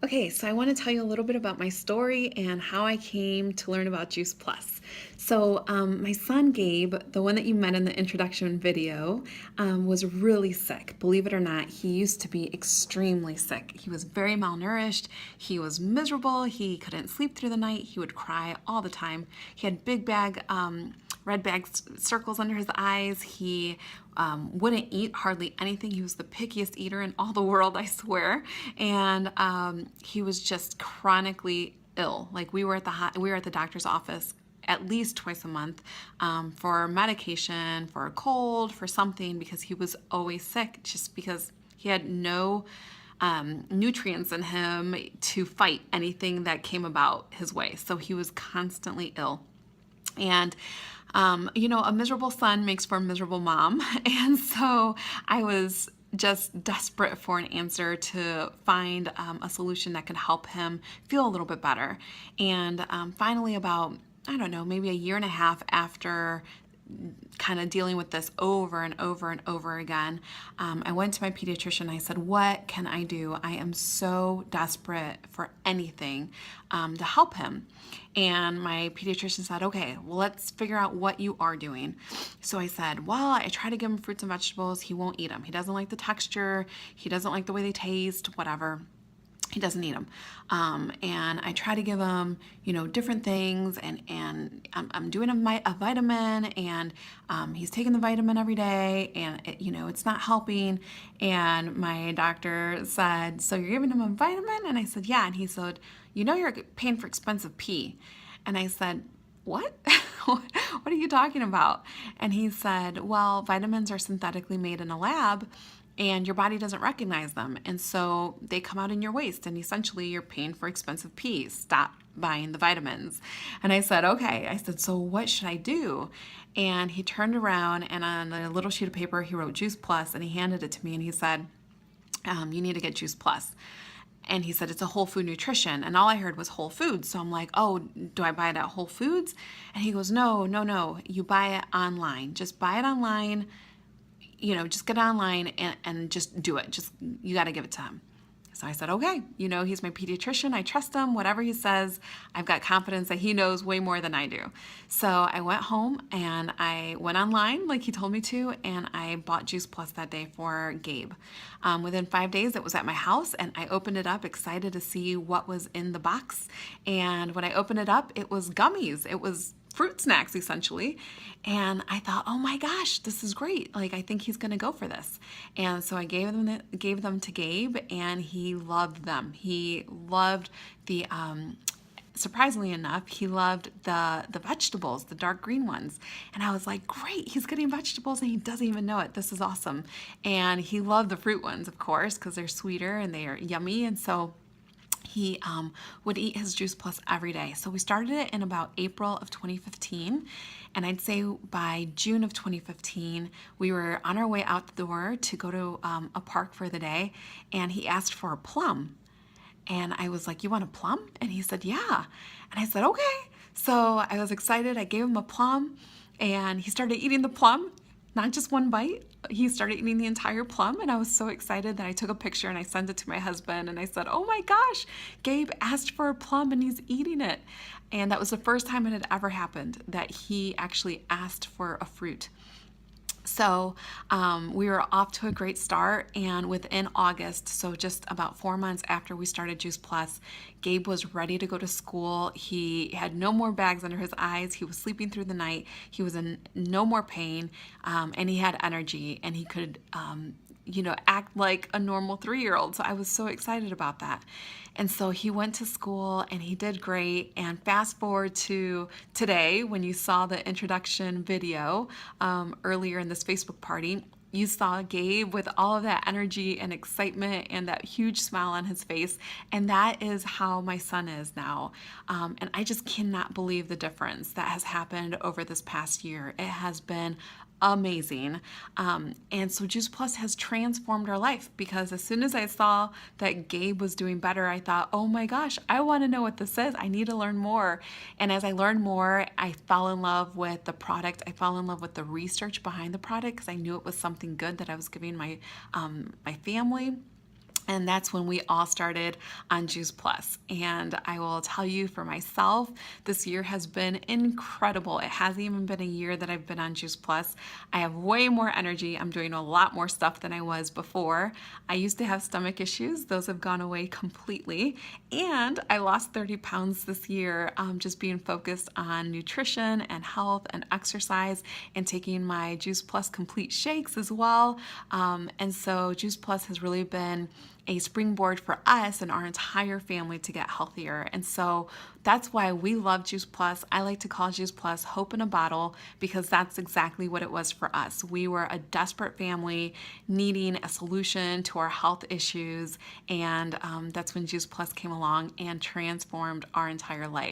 Okay, so I want to tell you a little bit about my story and how I came to learn about Juice Plus. My son Gabe, the one that you met in the introduction video, was really sick. Believe it or not, he used to be extremely sick. He was very malnourished. He was miserable. He couldn't sleep through the night. He would cry all the time. He had red bag circles under his eyes. He wouldn't eat hardly anything. He was the pickiest eater in all the world, I swear. And he was just chronically ill. Like we were at the doctor's office at least twice a month for medication, for a cold, for something, because he was always sick, just because he had no nutrients in him to fight anything that came about his way. So he was constantly ill. And a miserable son makes for a miserable mom. And so I was just desperate for an answer to find a solution that could help him feel a little bit better. And finally, about, I don't know, maybe a year and a half after kind of dealing with this over and over and over again, I went to my pediatrician. I said, what can I do? I am so desperate for anything to help him. And my pediatrician said, okay, well, let's figure out what you are doing. So I said, well, I try to give him fruits and vegetables. He won't eat them. He doesn't like the texture. He doesn't like the way they taste, whatever. He doesn't eat them. And I try to give him, different things, and I'm doing a vitamin, and he's taking the vitamin every day, and it's not helping. And my doctor said, so you're giving him a vitamin? And I said, yeah. And he said, you're paying for expensive pee. And I said, what? What are you talking about? And he said, well, vitamins are synthetically made in a lab, and your body doesn't recognize them. And so they come out in your waste, and essentially you're paying for expensive peas. Stop buying the vitamins. And I said, okay. I said, so what should I do? And he turned around, and on a little sheet of paper, he wrote Juice Plus, and he handed it to me, and he said, you need to get Juice Plus. And he said, it's a whole food nutrition. And all I heard was Whole Foods. So I'm like, oh, do I buy it at Whole Foods? And he goes, no, no, no. You buy it online. Just buy it online. Just get online and just do it. You got to give it to him. So I said, okay, he's my pediatrician. I trust him. Whatever he says, I've got confidence that he knows way more than I do. So I went home and I went online like he told me to, and I bought Juice Plus that day for Gabe. Within 5 days, it was at my house, and I opened it up, excited to see what was in the box. And when I opened it up, it was gummies. It was fruit snacks, essentially. And I thought, oh my gosh, this is great. Like, I think he's going to go for this. And so I gave them to Gabe, and he loved them. He loved the, surprisingly enough, he loved the vegetables, the dark green ones. And I was like, great, he's getting vegetables and he doesn't even know it. This is awesome. And he loved the fruit ones, of course, because they're sweeter and they are yummy. And so he would eat his Juice Plus every day. So we started it in about April of 2015. And I'd say by June of 2015, we were on our way out the door to go to a park for the day. And he asked for a plum. And I was like, you want a plum? And he said, yeah. And I said, okay. So I was excited. I gave him a plum, and he started eating the plum. Not just one bite. He started eating the entire plum, and I was so excited that I took a picture and I sent it to my husband, and I said, oh my gosh, Gabe asked for a plum and he's eating it. And that was the first time it had ever happened that he actually asked for a fruit. So we were off to a great start, and within August, so just about 4 months after we started Juice Plus, Gabe was ready to go to school. He had no more bags under his eyes. He was sleeping through the night. He was in no more pain, and he had energy, and he could act like a normal 3-year-old. So I was so excited about that. And so he went to school and he did great. And fast forward to today, when you saw the introduction video earlier in this Facebook party, you saw Gabe with all of that energy and excitement and that huge smile on his face. And that is how my son is now. And I just cannot believe the difference that has happened over this past year. It has been amazing. And so Juice Plus has transformed our life, because as soon as I saw that Gabe was doing better, I thought, oh my gosh, I want to know what this is. I need to learn more. And as I learned more, I fell in love with the product. I fell in love with the research behind the product, because I knew it was something good that I was giving my family. And that's when we all started on Juice Plus. And I will tell you for myself, this year has been incredible. It hasn't even been a year that I've been on Juice Plus. I have way more energy. I'm doing a lot more stuff than I was before. I used to have stomach issues. Those have gone away completely. And I lost 30 pounds this year, just being focused on nutrition and health and exercise and taking my Juice Plus complete shakes as well. And so Juice Plus has really been a springboard for us and our entire family to get healthier. And so that's why we love Juice Plus. I like to call Juice Plus hope in a bottle because that's exactly what it was for us. We were a desperate family needing a solution to our health issues, and that's when Juice Plus came along and transformed our entire life.